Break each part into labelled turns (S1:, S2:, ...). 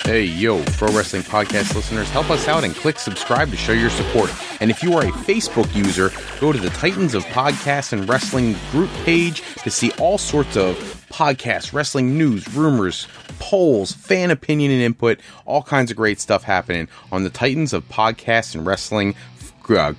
S1: Hey, yo, Pro Wrestling Podcast listeners, help us out and click subscribe to show your support. And if you are a Facebook user, go to the Titans of Podcasts and Wrestling group page to see all sorts of podcasts, wrestling news, rumors, polls, fan opinion and input, all kinds of great stuff happening on the Titans of Podcasts and Wrestling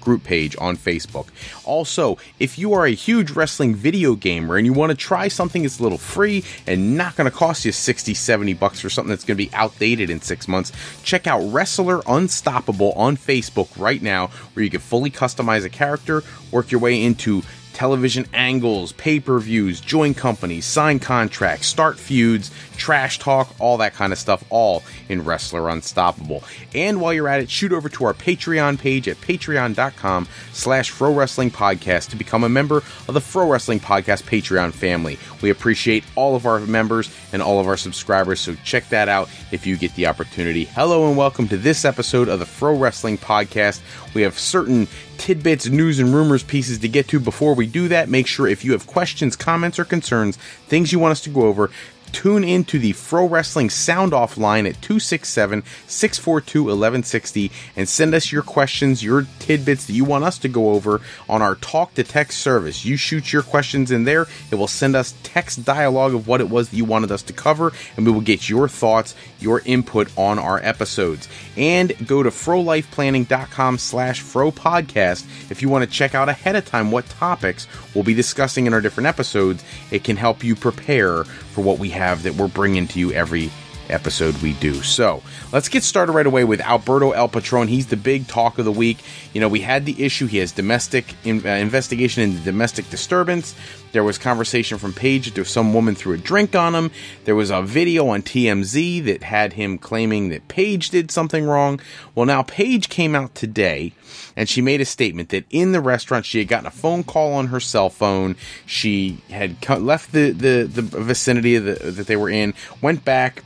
S1: group page on Facebook. Also, if you are a huge wrestling video gamer and you want to try something that's a little free and not going to cost you $60-$70 for something that's going to be outdated in 6 months, check out Wrestler Unstoppable on Facebook right now, where you can fully customize a character, work your way into television angles, pay-per-views, join companies, sign contracts, start feuds, trash talk, all that kind of stuff, all in Wrestler Unstoppable. And while you're at it, shoot over to our Patreon page at patreon.com/Fro Wrestling Podcast to become a member of the Fro Wrestling Podcast Patreon family. We appreciate all of our members and all of our subscribers, so check that out if you get the opportunity. Hello and welcome to this episode of the Fro Wrestling Podcast. We have certain tidbits, news, and rumors pieces to get to. Before we do that, make sure if you have questions, comments, or concerns, things you want us to go over, tune into the Fro Wrestling Sound Off line at 267-642-1160 and send us your questions, your tidbits that you want us to go over on our talk to text service. You shoot your questions in there, it will send us text dialogue of what it was that you wanted us to cover, and we will get your thoughts, your input on our episodes. And go to frolifeplanning.com/Fro Podcast if you want to check out ahead of time what topics we'll be discussing in our different episodes. It can help you prepare for what we have that we're bringing to you every episode we do. So let's get started right away with Alberto El Patron. He's the big talk of the week. You know, we had the issue. He has domestic investigation into domestic disturbance. There was conversation from Paige that some woman threw a drink on him. There was a video on TMZ that had him claiming that Paige did something wrong. Well, now Paige came out today and she made a statement that in the restaurant she had gotten a phone call on her cell phone. She had left the vicinity of that they were in, went back.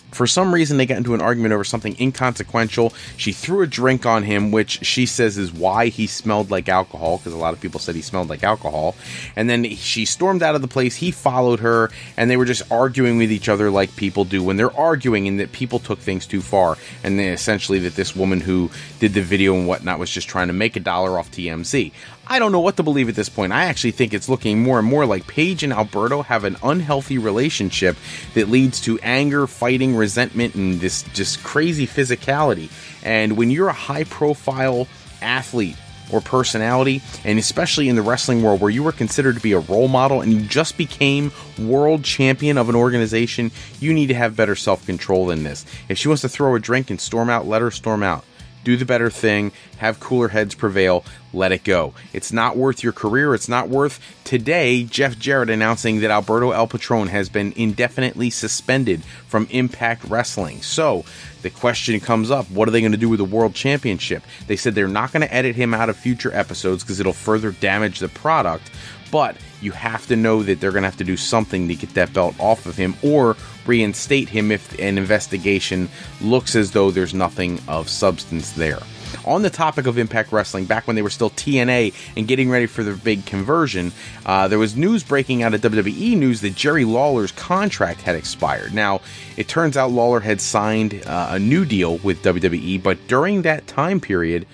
S1: For some reason, they got into an argument over something inconsequential. She threw a drink on him, which she says is why he smelled like alcohol, because a lot of people said he smelled like alcohol. And then she stormed out of the place. He followed her, and they were just arguing with each other like people do when they're arguing, and that people took things too far. And then essentially that this woman who did the video and whatnot was just trying to make $1 off TMZ. I don't know what to believe at this point. I actually think it's looking more and more like Paige and Alberto have an unhealthy relationship that leads to anger, fighting, resentment, and this just crazy physicality. And when you're a high-profile athlete or personality, and especially in the wrestling world where you were considered to be a role model and you just became world champion of an organization, you need to have better self-control than this. If she wants to throw a drink and storm out, let her storm out. Do the better thing, have cooler heads prevail, let it go. It's not worth your career, it's not worth today Jeff Jarrett announcing that Alberto El Patron has been indefinitely suspended from Impact Wrestling. So, the question comes up, what are they going to do with the World Championship? They said they're not going to edit him out of future episodes because it'll further damage the product, but you have to know that they're going to have to do something to get that belt off of him or reinstate him if an investigation looks as though there's nothing of substance there. On the topic of Impact Wrestling, back when they were still TNA and getting ready for their big conversion, there was news breaking out of WWE News that Jerry Lawler's contract had expired. Now, it turns out Lawler had signed a new deal with WWE, but during that time period,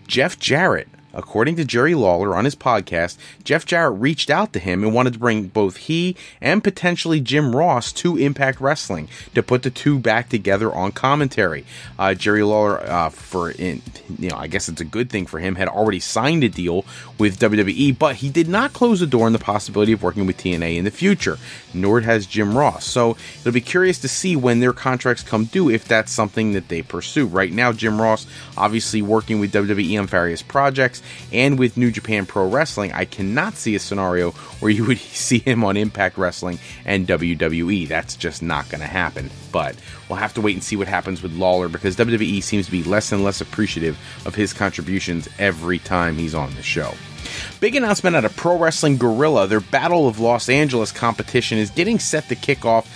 S1: Jeff Jarrett, according to Jerry Lawler on his podcast, Jeff Jarrett reached out to him and wanted to bring both he and potentially Jim Ross to Impact Wrestling to put the two back together on commentary. Jerry Lawler, I guess it's a good thing for him, had already signed a deal with WWE, but he did not close the door on the possibility of working with TNA in the future, nor has Jim Ross. So it'll be curious to see when their contracts come due if that's something that they pursue. Right now, Jim Ross obviously working with WWE on various projects, and with New Japan Pro Wrestling, I cannot see a scenario where you would see him on Impact Wrestling and WWE. That's just not going to happen. But we'll have to wait and see what happens with Lawler, because WWE seems to be less and less appreciative of his contributions every time he's on the show. Big announcement out of Pro Wrestling Guerrilla. Their Battle of Los Angeles competition is getting set to kick off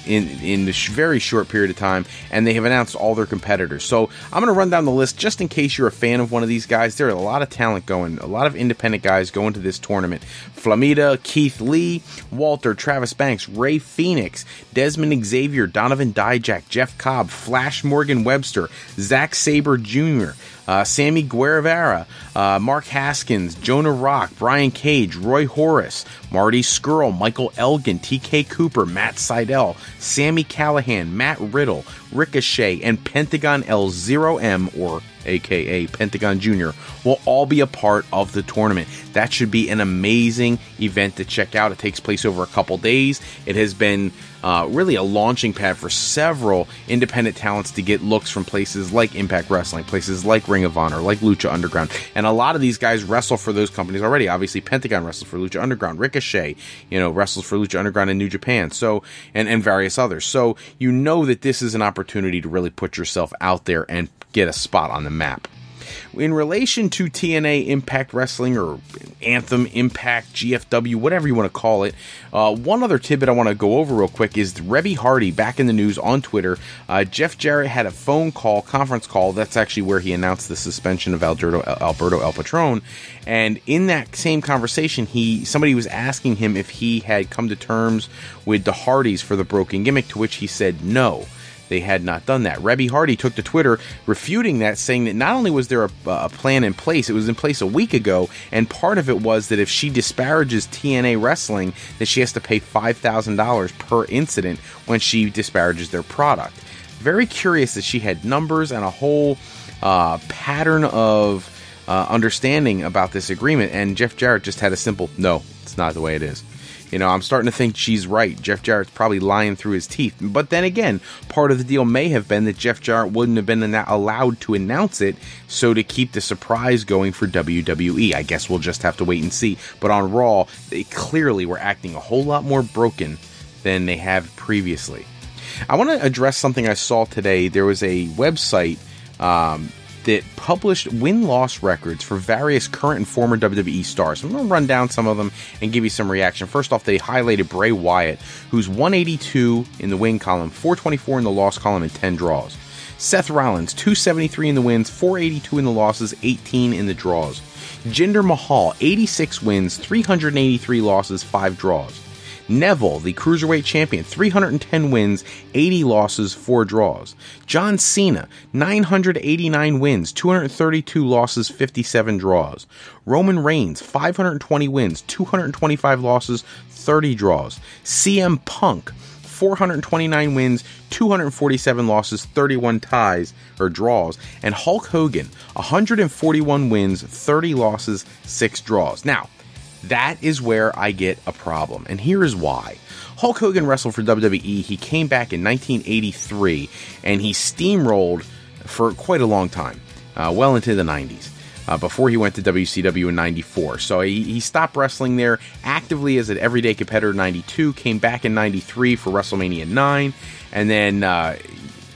S1: in this very short period of time, and they have announced all their competitors. So I'm going to run down the list just in case you're a fan of one of these guys. There are a lot of talent going, a lot of independent guys going to this tournament. Flamita, Keith Lee, Walter, Travis Banks, Ray Phoenix, Desmond Xavier, Donovan Dijak, Jeff Cobb, Flash Morgan Webster, Zack Sabre Jr., Sammy Guevara, Mark Haskins, Jonah Rock, Brian Cage, Roy Horace, Marty Skrull, Michael Elgin, TK Cooper, Matt Sydal, Sammy Callahan, Matt Riddle, Ricochet, and Pentagon L0M, or aka Pentagon Jr., will all be a part of the tournament. That should be an amazing event to check out. It takes place over a couple days. It has been really a launching pad for several independent talents to get looks from places like Impact Wrestling, places like Ring of Honor, like Lucha Underground. And a lot of these guys wrestle for those companies already. Obviously, Pentagon wrestles for Lucha Underground. Ricochet, wrestles for Lucha Underground in New Japan. So, and various others. So, you know that this is an opportunity to really put yourself out there and get a spot on the map. In relation to TNA, Impact Wrestling, or Anthem, Impact, GFW, whatever you want to call it, one other tidbit I want to go over real quick is Rebby Hardy back in the news on Twitter. Jeff Jarrett had a conference call. That's actually where he announced the suspension of Alberto El Patron. And in that same conversation, somebody was asking him if he had come to terms with the Hardys for the broken gimmick, to which he said no. They had not done that. Rebby Hardy took to Twitter refuting that, saying that not only was there a plan in place, it was in place a week ago, and part of it was that if she disparages TNA Wrestling, that she has to pay $5,000 per incident when she disparages their product. Very curious that she had numbers and a whole pattern of understanding about this agreement, and Jeff Jarrett just had a simple, no, it's not the way it is. I'm starting to think she's right. Jeff Jarrett's probably lying through his teeth. But then again, part of the deal may have been that Jeff Jarrett wouldn't have been allowed to announce it, so to keep the surprise going for WWE. I guess we'll just have to wait and see. But on Raw, they clearly were acting a whole lot more broken than they have previously. I want to address something I saw today. There was a website that published win-loss records for various current and former WWE stars. I'm going to run down some of them and give you some reaction. First off, they highlighted Bray Wyatt, who's 182 in the win column, 424 in the loss column, and 10 draws. Seth Rollins, 273 in the wins, 482 in the losses, 18 in the draws. Jinder Mahal, 86 wins, 383 losses, 5 draws. Neville, the Cruiserweight Champion, 310 wins, 80 losses, 4 draws. John Cena, 989 wins, 232 losses, 57 draws. Roman Reigns, 520 wins, 225 losses, 30 draws. CM Punk, 429 wins, 247 losses, 31 ties or draws. And Hulk Hogan, 141 wins, 30 losses, 6 draws. Now, that is where I get a problem, and here is why. Hulk Hogan wrestled for WWE. He came back in 1983, and he steamrolled for quite a long time, well into the 90s, before he went to WCW in 94. So he stopped wrestling there actively as an everyday competitor in 92, came back in 93 for WrestleMania 9, and then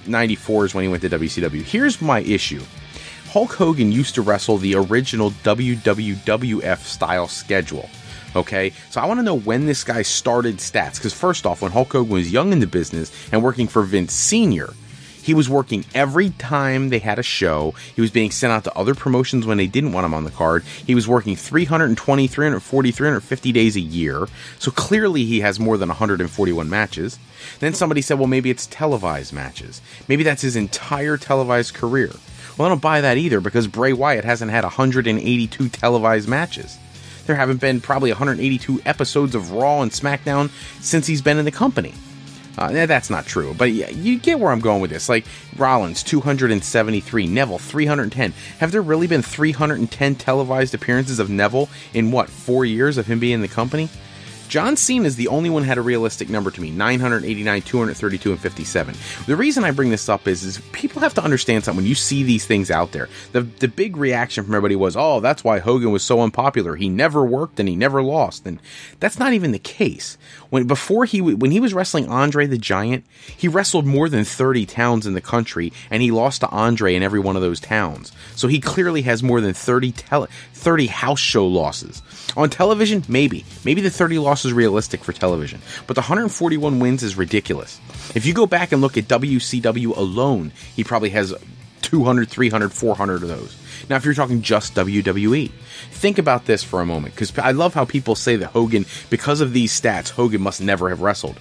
S1: 94 is when he went to WCW. Here's my issue. Hulk Hogan used to wrestle the original WWF style schedule. Okay, so I want to know when this guy started stats, because first off, when Hulk Hogan was young in the business and working for Vince Sr., he was working every time they had a show. He was being sent out to other promotions when they didn't want him on the card. He was working 320, 340, 350 days a year. So clearly he has more than 141 matches. Then somebody said, well, maybe it's televised matches. Maybe that's his entire televised career. Well, I don't buy that either, because Bray Wyatt hasn't had 182 televised matches. There haven't been probably 182 episodes of Raw and SmackDown since he's been in the company. That's not true, but you get where I'm going with this. Like Rollins, 273, Neville, 310. Have there really been 310 televised appearances of Neville in, 4 years of him being in the company? John Cena is the only one who had a realistic number to me, 989, 232, and 57. The reason I bring this up is people have to understand something. When you see these things out there, the big reaction from everybody was, oh, that's why Hogan was so unpopular. He never worked and he never lost. And that's not even the case. When he was wrestling Andre the Giant, he wrestled more than 30 towns in the country, and he lost to Andre in every one of those towns. So he clearly has more than 30 house show losses. On television, maybe the 30 losses is realistic for television, but the 141 wins is ridiculous. If you go back and look at WCW alone, he probably has 200, 300, 400 of those. Now, if you're talking just WWE, think about this for a moment, because I love how people say that Hogan, because of these stats, Hogan must never have wrestled.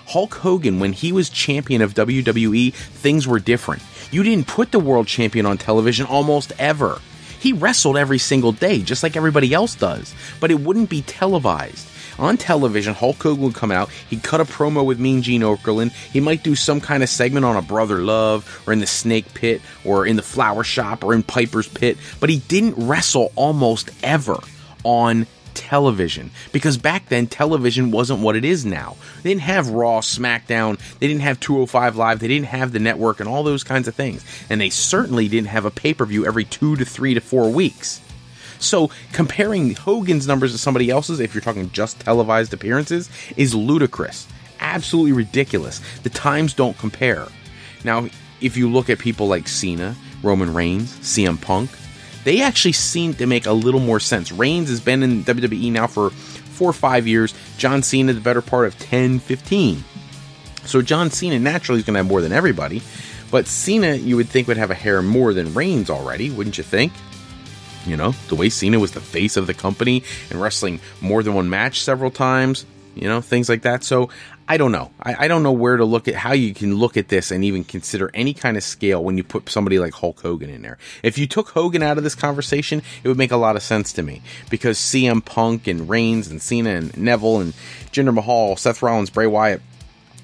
S1: Hulk Hogan, when he was champion of WWE, things were different. You didn't put the world champion on television almost ever. He wrestled every single day, just like everybody else does, but it wouldn't be televised. On television, Hulk Hogan would come out, he'd cut a promo with Mean Gene Okerlund, he might do some kind of segment on a Brother Love, or in the Snake Pit, or in the Flower Shop, or in Piper's Pit, but he didn't wrestle almost ever on television, because back then television wasn't what it is now. They didn't have Raw, SmackDown, they didn't have 205 Live, they didn't have the network and all those kinds of things, and they certainly didn't have a pay-per-view every 2 to 3 to 4 weeks. So comparing Hogan's numbers to somebody else's, if you're talking just televised appearances, is ludicrous. Absolutely ridiculous. The times don't compare. Now, if you look at people like Cena, Roman Reigns, CM Punk, they actually seem to make a little more sense. Reigns has been in WWE now for 4 or 5 years. John Cena the better part of 10, 15. So John Cena naturally is going to have more than everybody. But Cena, you would think, would have a hair more than Reigns already, wouldn't you think? You know, the way Cena was the face of the company and wrestling more than one match several times, you know, things like that. So I don't know. I don't know where to look at, how you can look at this and even consider any kind of scale when you put somebody like Hulk Hogan in there. If you took Hogan out of this conversation, it would make a lot of sense to me, because CM Punk and Reigns and Cena and Neville and Jinder Mahal, Seth Rollins, Bray Wyatt,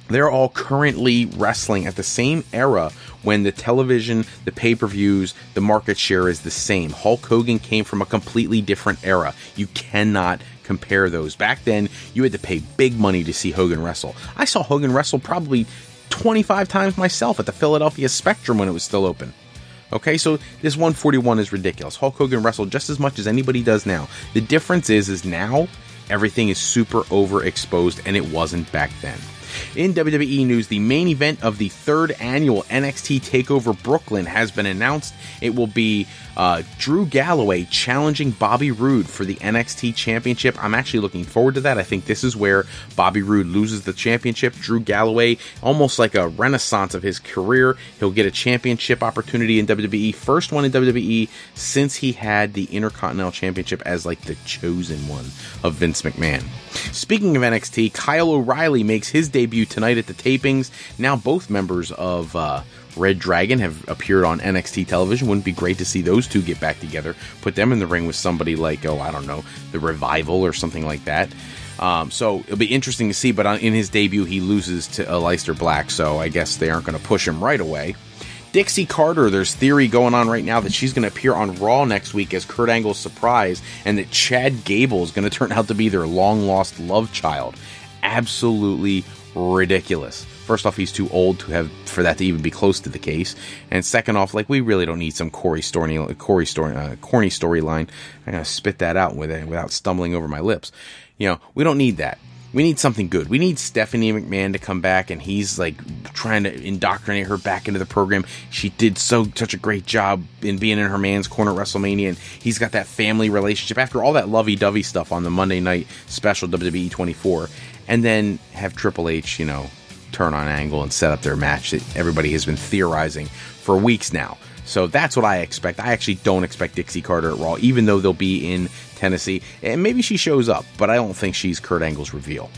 S1: they're all currently wrestling at the same era when the television, the pay-per-views, the market share is the same. Hulk Hogan came from a completely different era. You cannot compare those. Back then, you had to pay big money to see Hogan wrestle. I saw Hogan wrestle probably 25 times myself at the Philadelphia Spectrum when it was still open. Okay, so this 141 is ridiculous. Hulk Hogan wrestled just as much as anybody does now. The difference is now everything is super overexposed, and it wasn't back then. In WWE news, the main event of the 3rd annual NXT TakeOver Brooklyn has been announced. It will be Drew Galloway challenging Bobby Roode for the NXT Championship. I'm actually looking forward to that. I think this is where Bobby Roode loses the championship. Drew Galloway, almost like a renaissance of his career. He'll get a championship opportunity in WWE. First one in WWE since he had the Intercontinental Championship as like the chosen one of Vince McMahon. Speaking of NXT, Kyle O'Reilly makes his debut tonight at the tapings. Now both members of Red Dragon have appeared on NXT television. Wouldn't it be great to see those two get back together? Put them in the ring with somebody like, I don't know, The Revival or something like that. So it'll be interesting to see, but in his debut he loses to Aleister Black, so I guess they aren't going to push him right away. Dixie Carter, there's theory going on right now that she's going to appear on Raw next week as Kurt Angle's surprise, and that Chad Gable is going to turn out to be their long-lost love child. Absolutely ridiculous. First off, he's too old for that to even be close to the case, and second off, like, we really don't need some corny storyline. I'm going to spit that out without stumbling over my lips. You know, we don't need that. We need something good. We need Stephanie McMahon to come back, and he's like trying to indoctrinate her back into the program. She did such a great job in being in her man's corner at WrestleMania, and he's got that family relationship after all that lovey-dovey stuff on the Monday night special WWE 24, and then have Triple H, you know, turn on Angle and set up their match that everybody has been theorizing for weeks now. So that's what I expect. I actually don't expect Dixie Carter at Raw, even though they'll be in Tennessee. And maybe she shows up, but I don't think she's Kurt Angle's reveal.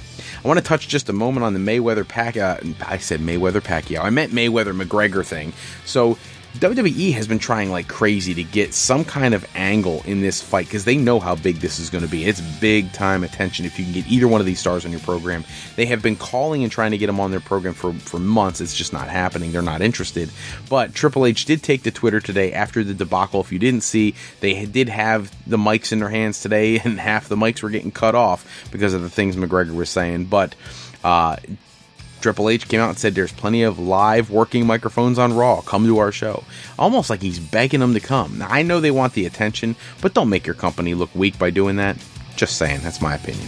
S1: I want to touch just a moment on the Mayweather-Pacquiao. I said Mayweather-Pacquiao. I meant Mayweather-McGregor thing. So WWE has been trying like crazy to get some kind of angle in this fight because they know how big this is going to be. It's big time attention if you can get either one of these stars on your program. They have been calling and trying to get them on their program for months. It's just not happening. They're not interested. But Triple H did take to Twitter today after the debacle. If you didn't see, they did have the mics in their hands today, and half the mics were getting cut off because of the things McGregor was saying. But Triple H came out and said there's plenty of live working microphones on Raw. Come to our show. Almost like he's begging them to come. Now, I know they want the attention, but don't make your company look weak by doing that. Just saying. That's my opinion.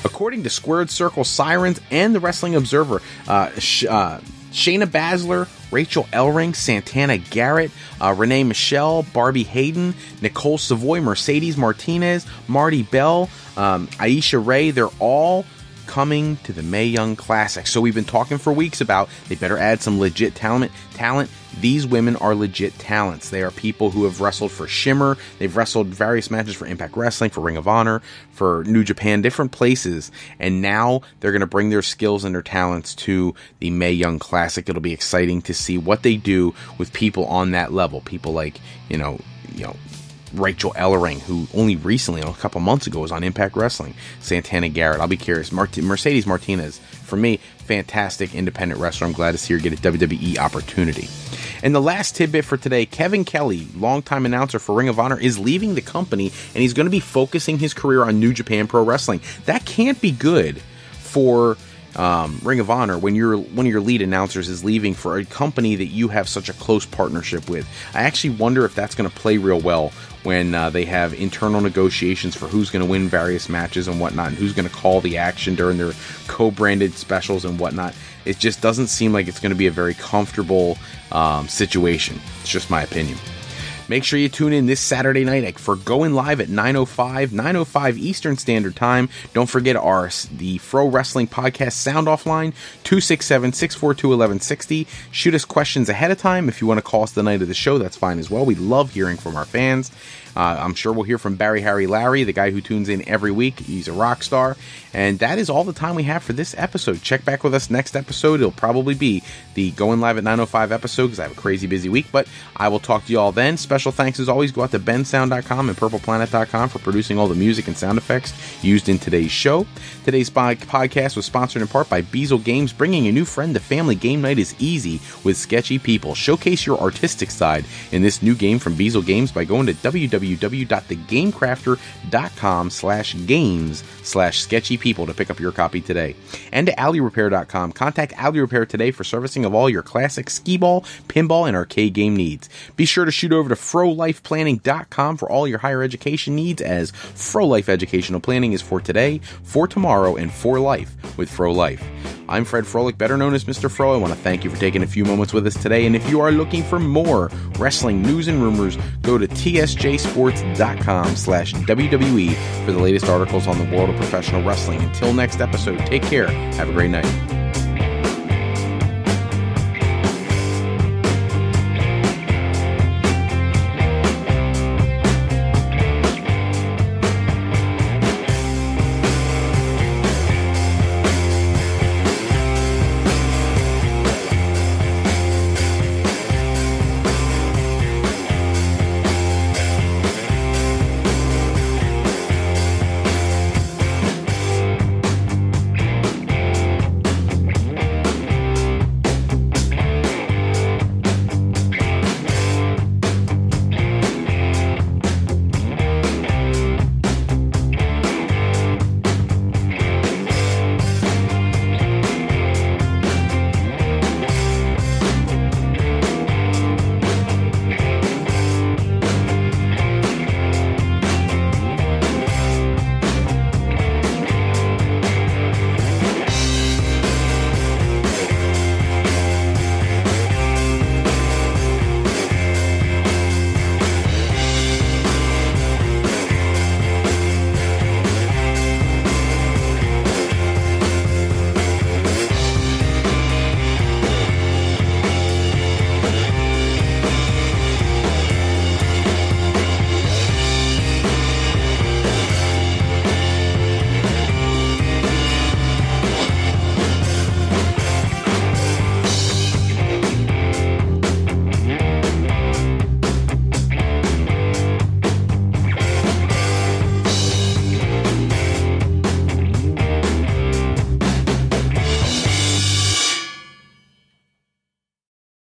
S1: According to Squared Circle Sirens and the Wrestling Observer, Shayna Baszler, Rachel Ellering, Santana Garrett, Renee Michelle, Barbie Hayden, Nicole Savoy, Mercedes Martinez, Marty Bell, Aisha Ray, they're all coming to the Mae Young Classic. So we've been talking for weeks about they better add some legit talent. These women are legit talents. They are people who have wrestled for Shimmer. They've wrestled various matches for Impact Wrestling, for Ring of Honor, for New Japan, different places. And now they're going to bring their skills and their talents to the Mae Young Classic. It'll be exciting to see what they do with people on that level. People like, you know, Rachel Ellering, who only recently, a couple months ago, was on Impact Wrestling. Santana Garrett. I'll be curious. Mercedes Martinez, for me, fantastic independent wrestler. I'm glad to see her get a WWE opportunity. And the last tidbit for today, Kevin Kelly, longtime announcer for Ring of Honor, is leaving the company, and he's going to be focusing his career on New Japan Pro Wrestling. That can't be good for Ring of Honor when one of your lead announcers is leaving for a company that you have such a close partnership with. I actually wonder if that's going to play real well when they have internal negotiations for who's going to win various matches and whatnot, and who's going to call the action during their co-branded specials and whatnot. It just doesn't seem like it's going to be a very comfortable situation. It's just my opinion. Make sure you tune in this Saturday night for Going Live at 9:05 Eastern Standard Time. Don't forget the Fro Wrestling Podcast Sound Off line, 267-642-1160. Shoot us questions ahead of time. If you want to call us the night of the show, that's fine as well. We love hearing from our fans. I'm sure we'll hear from Barry Harry Larry, the guy who tunes in every week. He's a rock star. And that is all the time we have for this episode. Check back with us next episode. It'll probably be the Going Live at 9:05 episode because I have a crazy busy week. But I will talk to you all then. Special thanks as always go out to bensound.com and purpleplanet.com for producing all the music and sound effects used in today's show. Today's podcast was sponsored in part by Beazle Games. Bringing a new friend to family game night is easy with sketchy people. Showcase your artistic side in this new game from Beazle Games by going to www.thegamecrafter.com/games/sketchypeople to pick up your copy today. And to AlleyRepair.com. Contact Alley Repair today for servicing of all your classic skee-ball, pinball, and arcade game needs. Be sure to shoot over to FroLifePlanning.com for all your higher education needs, as Fro Life Educational Planning is for today, for tomorrow, and for life with Fro Life. I'm Fred Froelich, better known as Mr. Fro. I want to thank you for taking a few moments with us today. And if you are looking for more wrestling news and rumors, go to tsjsports.com/WWE for the latest articles on the world of professional wrestling. Until next episode, take care. Have a great night.